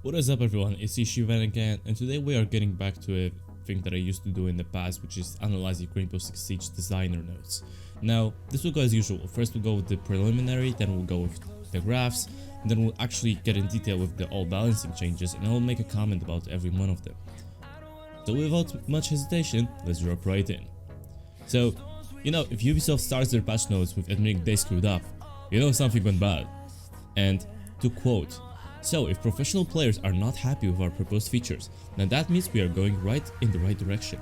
What is up everyone, it's Ishivan again, and today we are getting back to a thing that I used to do in the past, which is analyzing Rainbow Six Siege designer notes. Now, this will go as usual. First we'll go with the preliminary, then we'll go with the graphs, and then we'll actually get in detail with the all balancing changes, and I'll make a comment about every one of them. So without much hesitation, let's drop right in. So, if Ubisoft starts their patch notes with admitting they screwed up, something went bad. And to quote, "So if professional players are not happy with our proposed features, then that means we are going right in the right direction."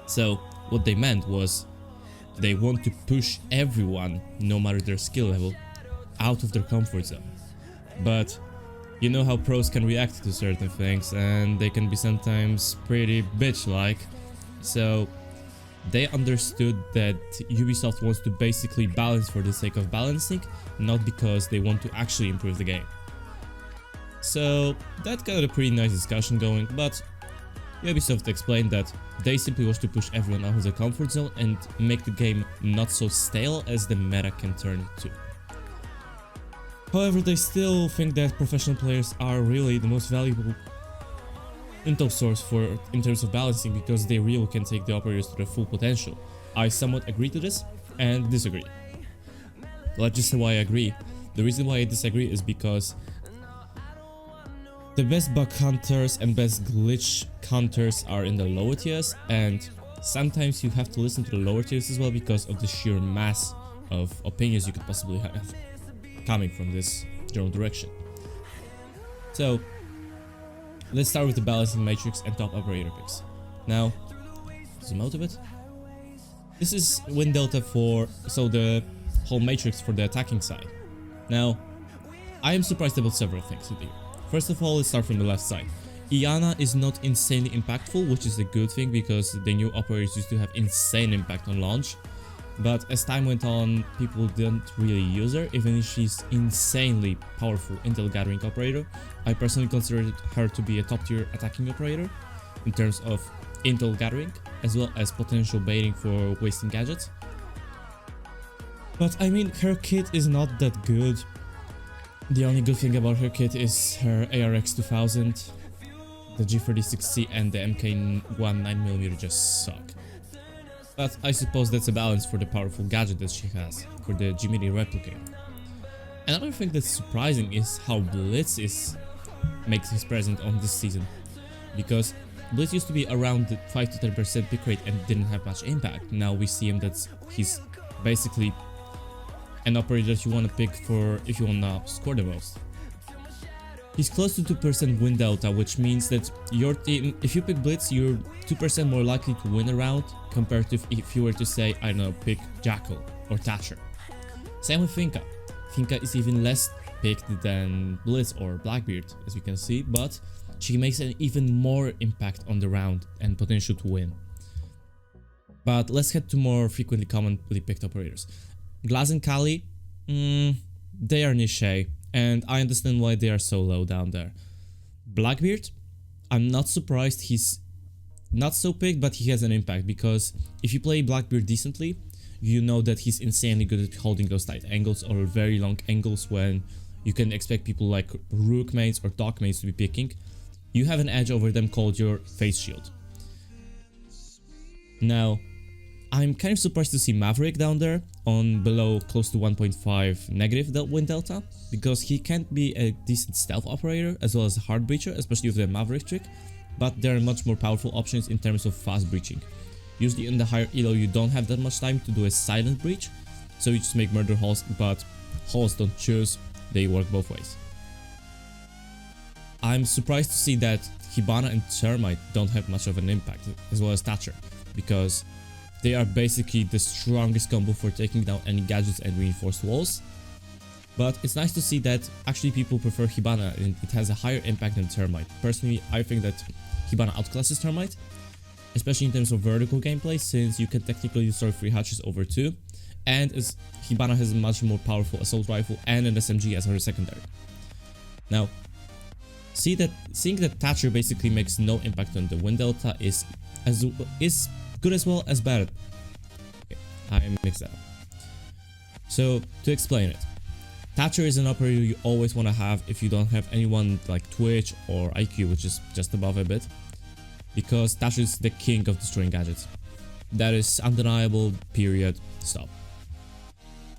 So what they meant was they want to push everyone, no matter their skill level, out of their comfort zone. But you know how pros can react to certain things, and they can be sometimes pretty bitch-like. So they understood that Ubisoft wants to basically balance for the sake of balancing, not because they want to actually improve the game. So that got a pretty nice discussion going, but Ubisoft explained that they simply wish to push everyone out of their comfort zone and make the game not so stale as the meta can turn it to. However, they still think that professional players are really the most valuable intel source in terms of balancing, because they really can take the operators to their full potential. I somewhat agree to this and disagree. Let's just say why I agree. The reason why I disagree is because the best bug hunters and best glitch hunters are in the lower tiers, and sometimes you have to listen to the lower tiers as well because of the sheer mass of opinions you could possibly have coming from this general direction. So let's start with the balancing matrix and top operator picks. Now, zoom out a bit. This is win delta so the whole matrix for the attacking side. Now, I am surprised about several things with you. First of all, let's start from the left side. Iana is not insanely impactful, which is a good thing because the new operators used to have insane impact on launch. But as time went on, people didn't really use her, even if she's insanely powerful intel gathering operator. I personally considered her to be a top tier attacking operator in terms of intel gathering, as well as potential baiting for wasting gadgets. But I mean, her kit is not that good. The only good thing about her kit is her ARX 2000, the G36C and the MK1 9mm just suck. But I suppose that's a balance for the powerful gadget that she has, for the G-Mini replicator. Another thing that's surprising is how Blitz makes his presence on this season, because Blitz used to be around the 5 to 10% pick rate and didn't have much impact. Now we see him that he's basically an operator that you want to pick for if you want to score the most. He's close to 2% win delta, which means that your team, if you pick Blitz, you're 2% more likely to win a round compared to if you were to say, I don't know, pick Jackal or Thatcher. Same with Finka. Finka is even less picked than Blitz or Blackbeard, as you can see, but she makes an even more impact on the round and potential to win. But let's head to more frequently commonly picked operators. Glaz and Kali, they are niche, and I understand why they are so low down there. Blackbeard, I'm not surprised he's not so picked, but he has an impact, because if you play Blackbeard decently, you know that he's insanely good at holding those tight angles or very long angles when you can expect people like Rook mains or Doc mains to be picking. You have an edge over them called your face shield. Now, I'm kind of surprised to see Maverick down there on below close to 1.5 negative win delta, because he can't be a decent stealth operator as well as a hard breacher, especially with the Maverick trick, but there are much more powerful options in terms of fast breaching. Usually in the higher elo you don't have that much time to do a silent breach, so you just make murder halls, but halls don't choose, they work both ways. I'm surprised to see that Hibana and Termite don't have much of an impact, as well as Thatcher, because they are basically the strongest combo for taking down any gadgets and reinforced walls. But it's nice to see that actually people prefer Hibana and it has a higher impact than Termite. Personally, I think that Hibana outclasses Termite, especially in terms of vertical gameplay, since you can technically destroy 3 hatches over 2, and as Hibana has a much more powerful assault rifle and an SMG as her secondary. Now, seeing that Thatcher basically makes no impact on the win delta is good as well as bad. Okay, I mixed that up. So to explain it, Thatcher is an operator you always want to have if you don't have anyone like Twitch or IQ, which is just above a bit, because Thatcher is the king of destroying gadgets. That is undeniable, period, stop.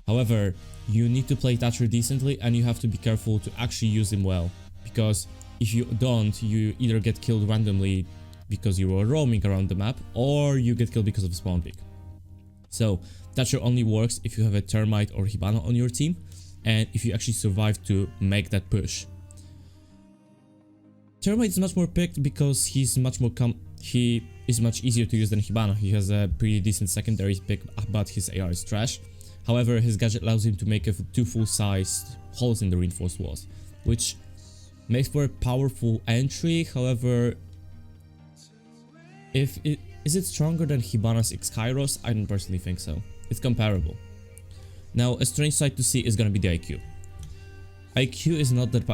However, you need to play Thatcher decently and you have to be careful to actually use him well, because if you don't, you either get killed randomly because you were roaming around the map, or you get killed because of a spawn pick. So Thatcher only works if you have a Termite or Hibana on your team, and if you actually survive to make that push. Termite is much more picked because he is much easier to use than Hibana. He has a pretty decent secondary pick, but his AR is trash. However, his gadget allows him to make 2 full-sized holes in the reinforced walls, which makes for a powerful entry. However, is it stronger than Hibana's X-Kairos? I don't personally think so. It's comparable. Now, a strange sight to see is gonna be the IQ. IQ is not that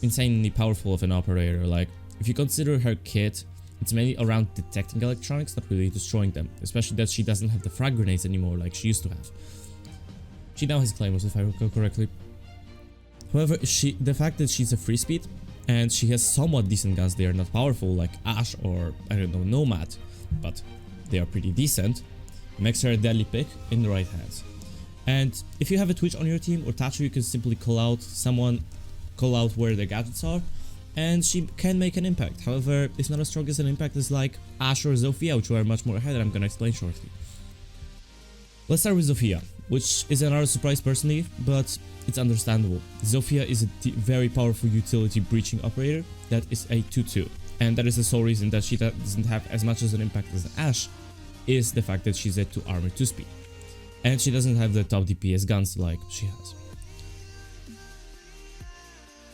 insanely powerful of an operator. Like, if you consider her kit, it's mainly around detecting electronics, not really destroying them. Especially that she doesn't have the frag grenades anymore like she used to have. She now has claymores, if I recall correctly. However, the fact that she's a free speed and she has somewhat decent guns, they are not powerful like Ash or, I don't know, Nomad, but they are pretty decent, makes her a deadly pick in the right hands. And if you have a Twitch on your team or Thatcher, you can simply call out where the gadgets are, and she can make an impact. However, it's not as strong as an impact as like Ash or Zofia, which are much more ahead, and I'm gonna explain shortly. Let's start with Zofia, which is another surprise personally, but it's understandable. Zofia is a very powerful utility breaching operator that is a 2-2, and that is the sole reason that she doesn't have as much as an impact as Ash, is the fact that she's a 2 armor 2 speed. And she doesn't have the top DPS guns like she has.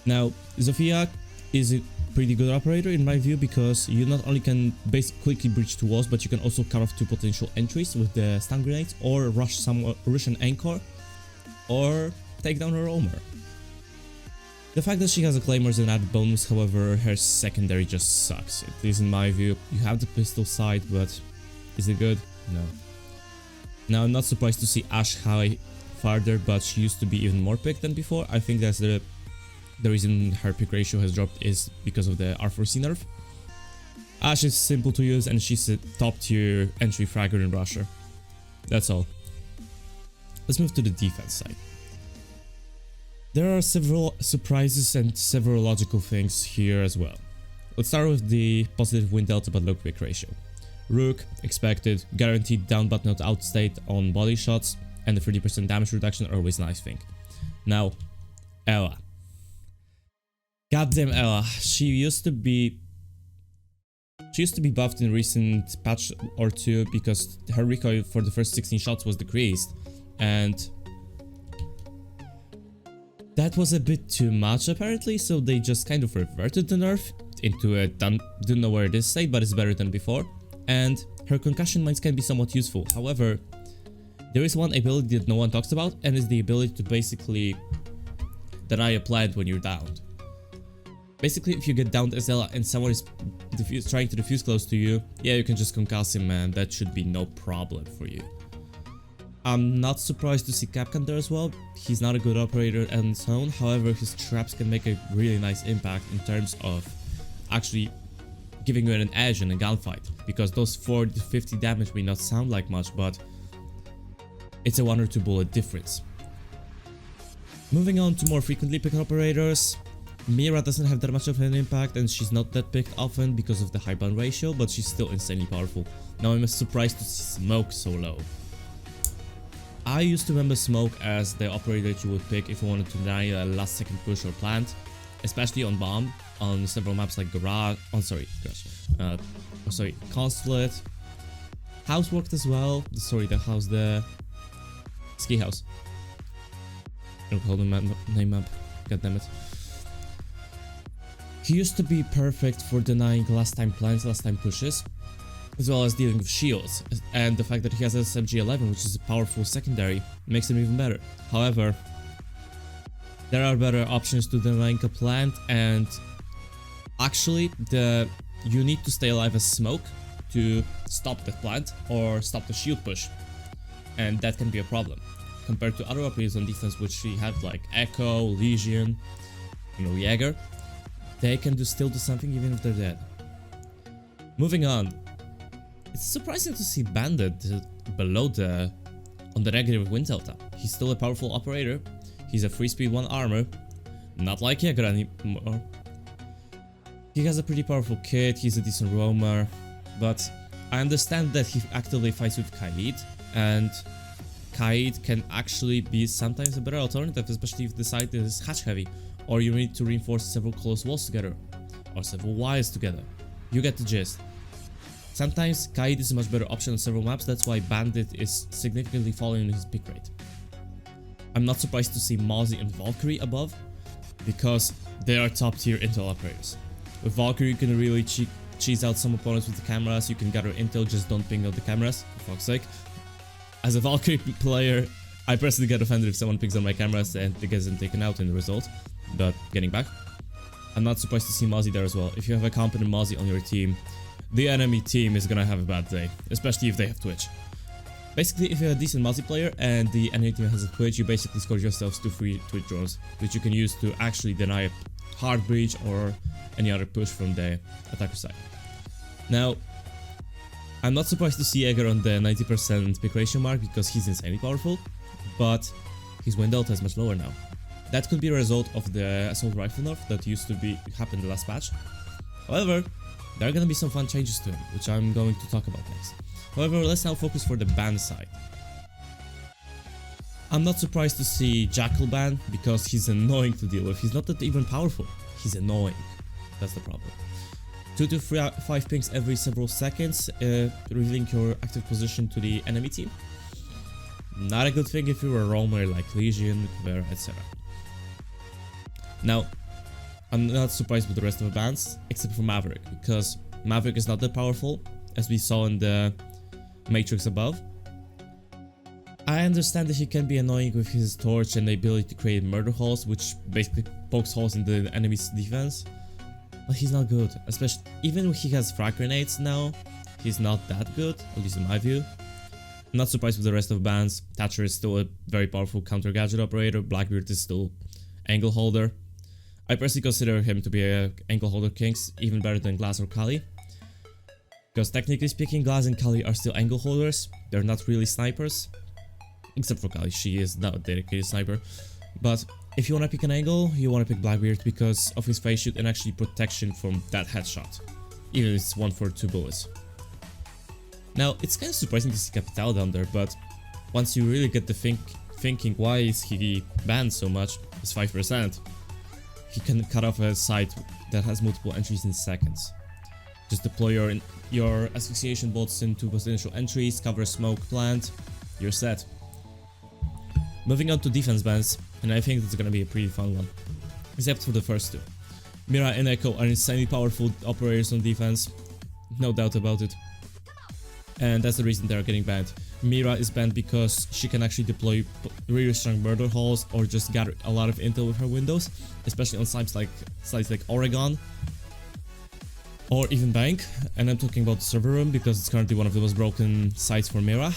Now, Zofia is a pretty good operator in my view, because you not only can basically quickly breach 2 walls, but you can also cut off 2 potential entries with the stun grenades, or rush an anchor, or take down a roamer. The fact that she has a claymore is an added bonus. However, her secondary just sucks. It is in my view. You have the pistol sight, but is it good? No. Now, I'm not surprised to see Ash high farther, but she used to be even more picked than before. I think that's the reason her pick ratio has dropped is because of the R4C nerf. Ash is simple to use and she's a top tier entry fragger and rusher. That's all. Let's move to the defense side. There are several surprises and several logical things here as well. Let's start with the positive win delta but low pick ratio. Rook, expected, guaranteed down but not outstate on body shots, and the 30% damage reduction are always a nice thing. Now, Ela. Goddamn Ela. She used to be buffed in recent patch or two because her recoil for the first 16 shots was decreased, and that was a bit too much apparently, so they just kind of reverted the nerf into a don't know where it is state, but it's better than before. And her concussion mines can be somewhat useful. However, there is one ability that no one talks about, and is the ability to basically deny a plant when you're downed. Basically, if you get downed as Ela and someone is trying to defuse close to you, yeah, you can just concuss him and that should be no problem for you. I'm not surprised to see Capcan there as well. He's not a good operator on his own, however his traps can make a really nice impact in terms of actually giving you an edge in a gunfight, because those 40 to 50 damage may not sound like much, but it's a 1 or 2 bullet difference. Moving on to more frequently picked operators, Mira doesn't have that much of an impact and she's not that picked often because of the high burn ratio, but she's still insanely powerful. Now I'm surprised to see Smoke so low. I used to remember Smoke as the operator that you would pick if you wanted to deny a last second push or plant, especially on bomb, on several maps like Consulate. House worked as well. The Ski House. I don't hold the name up. God damn it. He used to be perfect for denying last time plants, last time pushes, as well as dealing with shields, and the fact that he has SMG11, which is a powerful secondary, makes him even better. However, there are better options to denying a plant, and actually you need to stay alive as Smoke to stop the plant or stop the shield push, and that can be a problem. compared to other operators on defense, which we have like Echo, Legion, Jaeger. They can still do something even if they're dead. Moving on. It's surprising to see Bandit below on the negative win delta. He's still a powerful operator. He's a 3 speed 1 armor. Not like Jaeger anymore. He has a pretty powerful kit, he's a decent roamer, but I understand that he actively fights with Kaid, and Kaid can actually be sometimes a better alternative, especially if the site is hatch heavy, or you need to reinforce several close walls together, or several wires together. You get the gist. Sometimes Kaid is a much better option on several maps, that's why Bandit is significantly falling in his pick rate. I'm not surprised to see Mozzie and Valkyrie above, because they are top tier intel operators. With Valkyrie you can really cheese out some opponents with the cameras, you can gather intel, just don't ping out the cameras, for fuck's sake. As a Valkyrie player, I personally get offended if someone pings on my cameras and it gets them taken out in the result, but getting back. I'm not surprised to see Mozzie there as well. If you have a competent Mozzie on your team, the enemy team is gonna have a bad day, especially if they have Twitch. Basically, if you're a decent Mozzie player and the enemy team has a Twitch, you basically score yourselves 2 free Twitch drones, which you can use to actually deny a hard breach or any other push from the attacker side. Now, I'm not surprised to see Jaeger on the 90% pick ratio mark because he's insanely powerful, but his win delta is much lower now. That could be a result of the assault rifle nerf that used to happen the last patch. However, there are gonna be some fun changes to him, which I'm going to talk about next. However, let's now focus for the ban side. I'm not surprised to see Jackal ban because he's annoying to deal with. He's not that even powerful, he's annoying. That's the problem. 2 to 5 pings every several seconds, revealing your active position to the enemy team. Not a good thing if you're a roamer like Legion, Ver, etc. Now, I'm not surprised with the rest of the bans, except for Maverick, because Maverick is not that powerful, as we saw in the Matrix above. I understand that he can be annoying with his torch and the ability to create murder holes, which basically pokes holes in the enemy's defense. But he's not good, especially even when he has frag grenades now, he's not that good, at least in my view. I'm not surprised with the rest of the bans. Thatcher is still a very powerful counter gadget operator, Blackbeard is still angle holder. I personally consider him to be a angle holder kings, even better than Glass or Kali. Because technically speaking, Glass and Kali are still angle holders, they're not really snipers. Except for Kali, she is not a dedicated sniper. But if you want to pick an angle, you want to pick Blackbeard because of his face shield and actually protection from that headshot. Even if it's 1 for 2 bullets. Now, it's kind of surprising to see Capital down there, but once you really get to thinking why is he banned so much, it's 5%. He can cut off a site that has multiple entries in seconds. Just deploy your asphyxiation bolts into potential entries, cover a smoke plant, you're set. Moving on to defense bans, and I think it's gonna be a pretty fun one. Except for the first two. Mira and Echo are insanely powerful operators on defense, no doubt about it. And that's the reason they're getting banned. Mira is banned because she can actually deploy really strong murder holes or just gather a lot of intel with her windows, especially on sites like Oregon or even Bank. And I'm talking about the server room because it's currently one of the most broken sites for Mira.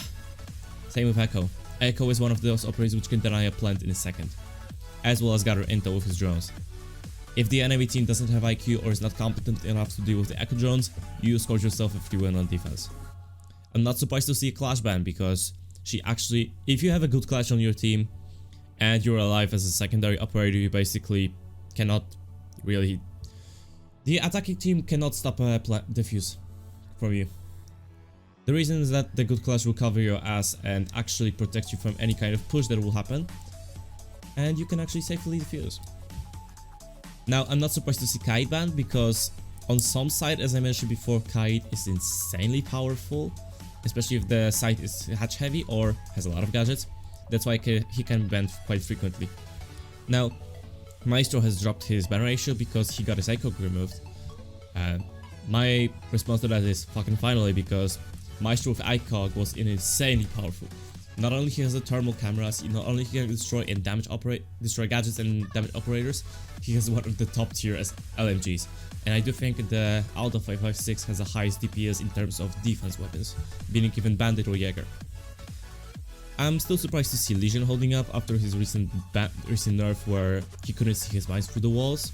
Same with Echo. Echo is one of those operators which can deny a plant in a second, as well as gather intel with his drones. If the enemy team doesn't have IQ or is not competent enough to deal with the Echo drones, you scored yourself a free win on defense. I'm not surprised to see a Clash ban because she actually, if you have a good Clash on your team and you're alive as a secondary operator, you basically cannot really, the attacking team cannot stop a defuse from you. The reason is that the good Clash will cover your ass and actually protect you from any kind of push that will happen, and you can actually safely defuse. Now, I'm not surprised to see Kaid banned because on some side, as I mentioned before, Kaid is insanely powerful, especially if the site is hatch heavy or has a lot of gadgets. That's why he can be banned quite frequently. Now, Maestro has dropped his ban ratio because he got his ICOG removed. My response to that is fucking finally, because Maestro with ICOG was insanely powerful. Not only he has the thermal cameras, not only he can destroy and destroy gadgets and damage operators, he has one of the top tier as LMGs. And I do think the Alta 556 has the highest DPS in terms of defense weapons, beating even Bandit or Jaeger. I'm still surprised to see Legion holding up after his recent nerf where he couldn't see his mines through the walls.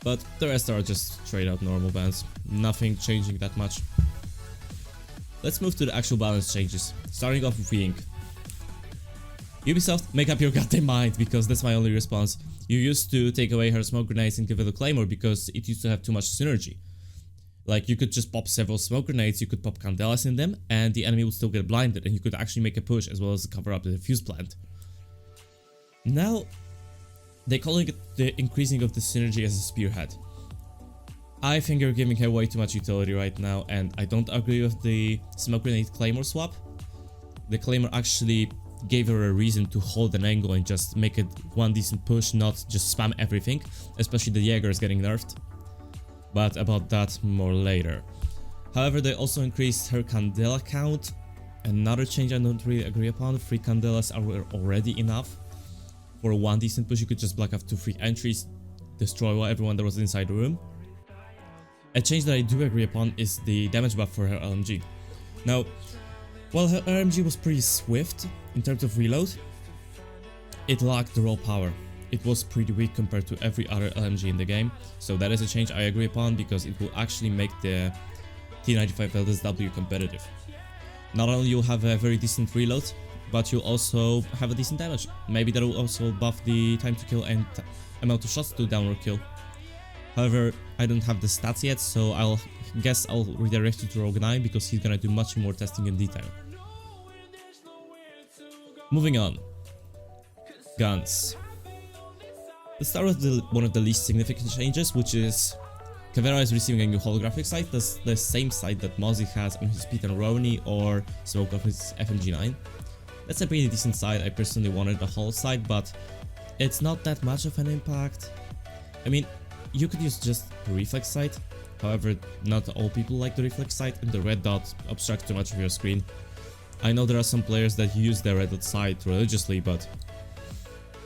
But the rest are just straight out normal bans, nothing changing that much. Let's move to the actual balance changes, starting off with Ying. Ubisoft, make up your goddamn mind, because that's my only response. You used to take away her smoke grenades and give it a claymore because it used to have too much synergy. Like, you could just pop several smoke grenades, you could pop candelas in them, and the enemy would still get blinded, and you could actually make a push as well as cover up the defuse plant. Now, they're calling it the increasing of the synergy as a spearhead. I think you're giving her way too much utility right now, and I don't agree with the smoke grenade claymore swap. The claymore actually gave her a reason to hold an angle and just make it one decent push, not just spam everything, especially the Jaeger is getting nerfed. But about that more later. However, they also increased her candela count. Another change I don't really agree upon. 3 candelas are already enough. For one decent push, you could just block off 2 free entries, destroy everyone that was inside the room. A change that I do agree upon is the damage buff for her LMG. Now, while her LMG was pretty swift in terms of reload, it lacked the raw power. It was pretty weak compared to every other LMG in the game, so that is a change I agree upon because it will actually make the T95 LSW competitive. Not only you'll have a very decent reload, but you'll also have a decent damage. Maybe that will also buff the time to kill and amount of shots to downward kill. However, I don't have the stats yet, so I'll redirect you to Rogue 9 because he's gonna do much more testing in detail. Moving on. Guns. Let's start with one of the least significant changes, which is Caveira is receiving a new holographic sight. That's the same sight that Mozzie has on his Pete and Rowney or Smoke of his FMG9. That's a pretty decent sight. I personally wanted the whole sight, but it's not that much of an impact. I mean, you could use just the reflex sight. However, not all people like the reflex sight, and the red dot obstructs too much of your screen. I know there are some players that use the red dot sight religiously, but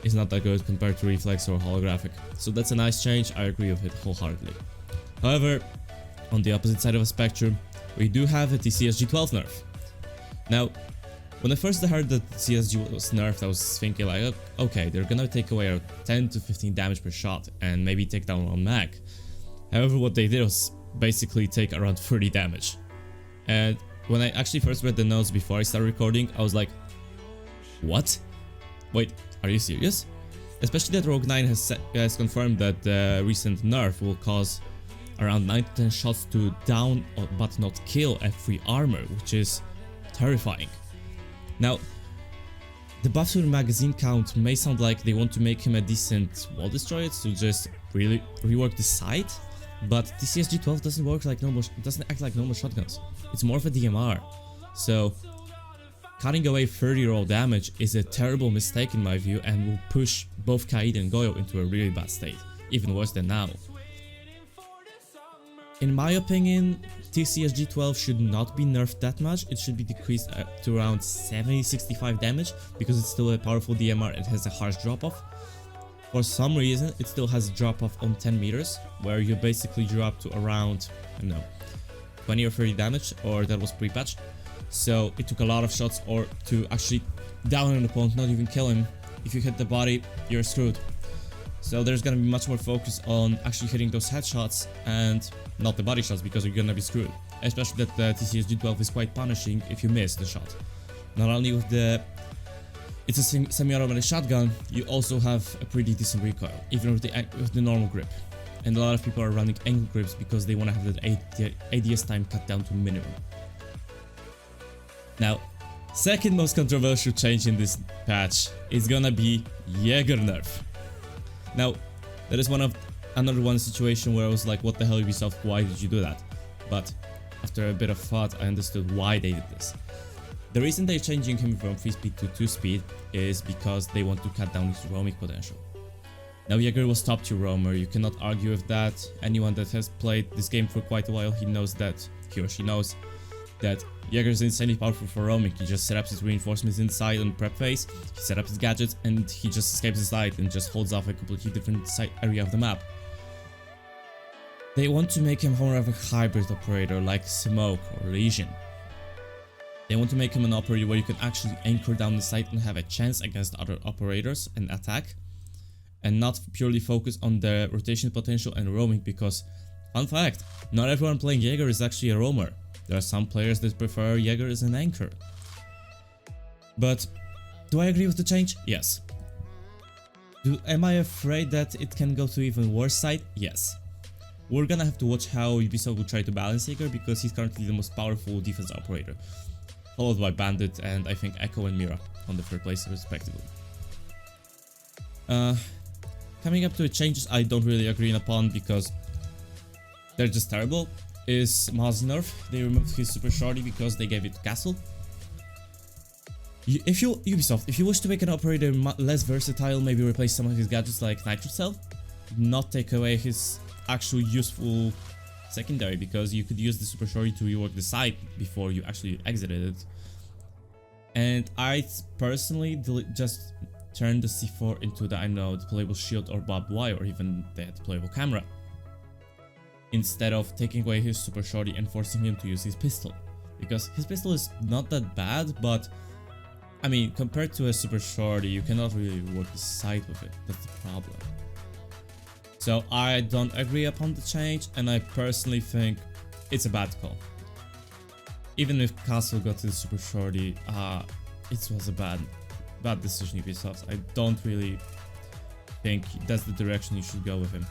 it's not that good compared to reflex or holographic. So that's a nice change, I agree with it wholeheartedly. However, on the opposite side of the spectrum, we do have a TCSG12 nerf. Now, when I first heard that CSG was nerfed, I was thinking like, okay, they're gonna take away 10 to 15 damage per shot and maybe take down one mag. However, what they did was basically take around 30 damage. And when I actually first read the notes before I started recording, I was like, what? Wait, are you serious? Especially that Rogue 9 has confirmed that the recent nerf will cause around 9 to 10 shots to down but not kill a free armor, which is terrifying. Now, the buff to the magazine count may sound like they want to make him a decent wall destroyer to just really rework the sight, but TCSG12 doesn't act like normal shotguns. It's more of a DMR. So cutting away 30 raw damage is a terrible mistake in my view and will push both Kaid and Goyo into a really bad state, even worse than now. In my opinion, TCSG12 should not be nerfed that much. It should be decreased to around 70-65 damage because it's still a powerful DMR. It has a harsh drop-off. For some reason, it still has a drop-off on 10 meters, where you basically drop to around, I don't know, 20 or 30 damage, or that was pre-patch. So it took a lot of shots or to actually down an opponent, not even kill him. If you hit the body, you're screwed. So there's gonna be much more focus on actually hitting those headshots and not the body shots because you're gonna be screwed. Especially that the TCSG12 is quite punishing if you miss the shot. Not only with it's a semi-automatic shotgun, you also have a pretty decent recoil, even with the normal grip. And a lot of people are running angle grips because they want to have that ADS time cut down to minimum. Now, second most controversial change in this patch is gonna be Jaeger nerf. Now, that is another one situation where I was like, what the hell Ubisoft, why did you do that? But after a bit of thought, I understood why they did this. The reason they're changing him from 3 speed to 2 speed is because they want to cut down his roaming potential. Now, Jaeger was top tier roamer, you cannot argue with that. Anyone that has played this game for quite a while, he or she knows that Jaeger is insanely powerful for roaming. He just set up his reinforcements inside on the prep phase, he set up his gadgets, and he just escapes the site and just holds off a completely different area of the map. They want to make him more of a hybrid operator like Smoke or Legion. They want to make him an operator where you can actually anchor down the site and have a chance against other operators and attack, and not purely focus on the rotation potential and roaming, because, fun fact, not everyone playing Jaeger is actually a roamer. There are some players that prefer Jaeger as an anchor. But do I agree with the change? Yes. Am I afraid that it can go to even worse side? Yes. We're gonna have to watch how Ubisoft will try to balance Jaeger, because he's currently the most powerful defense operator, followed by Bandit and I think Echo and Mira on the third place respectively. Coming up to the changes I don't really agree upon because they're just terrible is Maz nerf. They removed his super shorty because they gave it to Castle. Ubisoft, if you wish to make an operator less versatile, maybe replace some of his gadgets like Nitro Cell, not take away his actual useful secondary, because you could use the super shorty to rework the site before you actually exited it. And I personally just turned the C4 into the, I don't know, deployable shield or barbed wire, or even the deployable camera, instead of taking away his super shorty and forcing him to use his pistol, because his pistol is not that bad, but I mean, compared to a super shorty, you cannot really work the site with it. That's the problem. So I don't agree upon the change, and I personally think it's a bad call. Even if Castle got to the super shorty, it was a bad decision, Ubisoft. I don't really think that's the direction you should go with him.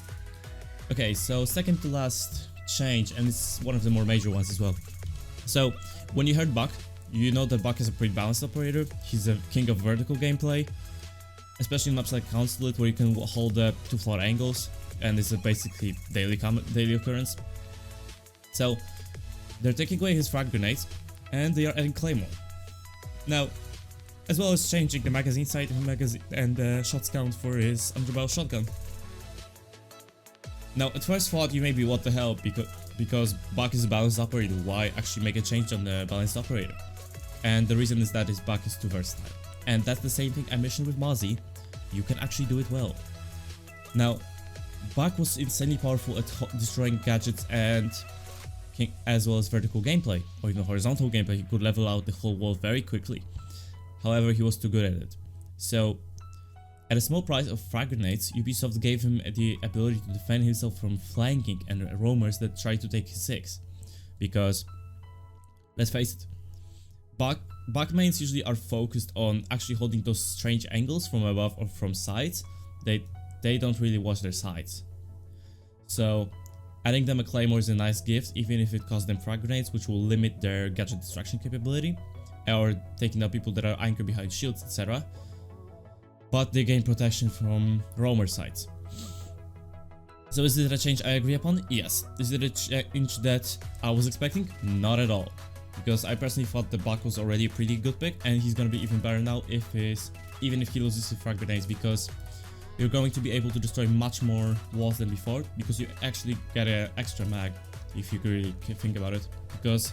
Okay, so second to last change, and it's one of the more major ones as well. So when you heard Buck, you know that Buck is a pretty balanced operator. He's a king of vertical gameplay, especially in maps like Consulate, where you can hold the 2 floor angles, and it's a basically daily occurrence. So they're taking away his frag grenades, and they are adding Claymore. Now, as well as changing the magazine sight and the shots count for his underbarrel shotgun. Now, at first thought, you may be, what the hell, because Buck is a balanced operator, why actually make a change on the balanced operator? And the reason is that his Buck is too versatile. And that's the same thing I mentioned with Mozzie, you can actually do it well. Now, Buck was insanely powerful at destroying gadgets and as well as vertical gameplay, or even horizontal gameplay. He could level out the whole wall very quickly. However, he was too good at it. So, at a small price of frag grenades, Ubisoft gave him the ability to defend himself from flanking and roamers that try to take his 6. Because, let's face it, Buck mains usually are focused on actually holding those strange angles from above or from sides. They don't really watch their sides. So, adding them a Claymore is a nice gift, even if it costs them frag grenades, which will limit their gadget destruction capability, or taking out people that are anchored behind shields, etc. But they gain protection from roamer sides. So is it a change I agree upon? Yes. Is it a change that I was expecting? Not at all. Because I personally thought the Buck was already a pretty good pick, and he's gonna be even better now even if he loses his frag grenades, because you're going to be able to destroy much more walls than before, because you actually get an extra mag, if you really think about it. Because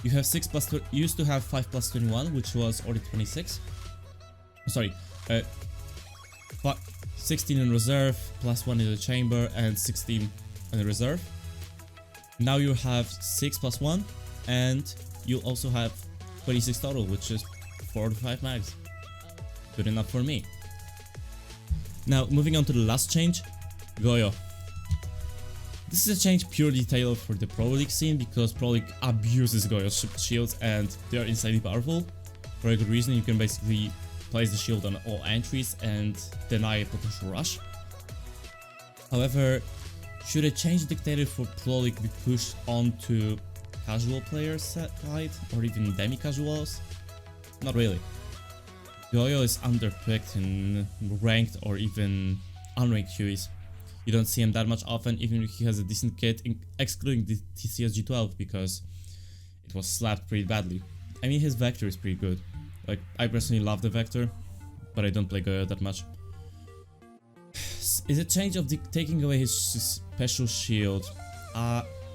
you have 6 plus, you used to have 5 plus 21, which was already 26. Sorry, 16 in reserve, plus 1 in the chamber, and 16 in the reserve. Now you have 6 plus 1, and you also have 26 total, which is 4 to 5 mags. Good enough for me. Now, moving on to the last change, Goyo. This is a change purely tailored for the Pro League scene, because Pro League abuses Goyo's shields and they are insanely powerful. For a good reason, you can basically place the shield on all entries and deny a potential rush. However, should a change dictated for Pro League be pushed onto casual players' side, or even demi-casuals? Not really. Goyo is underpicked in ranked or even unranked queues. You don't see him that much often, even if he has a decent kit, excluding the TCS G12, because it was slapped pretty badly. I mean, his Vector is pretty good. Like, I personally love the Vector, but I don't play Goyo that much. Is a change of taking away his special shield.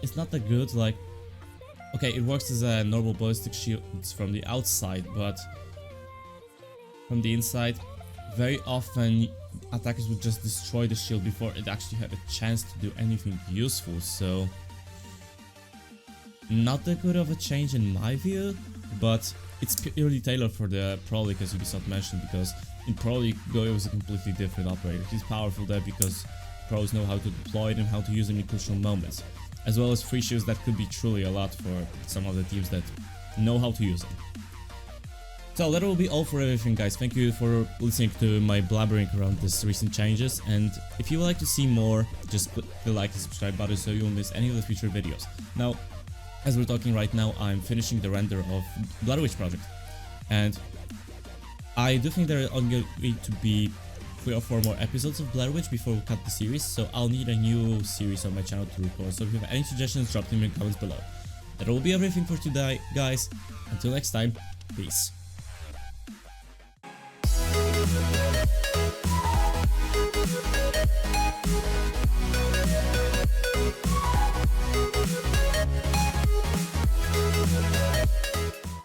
It's not that good. Like, okay, it works as a normal ballistic shield from the outside, but from the inside, very often attackers would just destroy the shield before it actually had a chance to do anything useful. So, not that good of a change in my view. but it's purely tailored for the Pro League, as Ubisoft mentioned, because in Pro League Go is a completely different operator. He's powerful there because pros know how to deploy them, how to use them in crucial moments, as well as free shields that could be truly a lot for some of the teams that know how to use them. So that will be all for everything, guys. Thank you for listening to my blabbering around these recent changes, and if you would like to see more, just click the like and subscribe button so you won't miss any of the future videos. Now, as we're talking right now, I'm finishing the render of Blair Witch Project, and I do think there are going to be 3 or 4 more episodes of Blair Witch before we cut the series, so I'll need a new series on my channel to record, so if you have any suggestions, drop them in the comments below. That will be everything for today, guys. Until next time, peace.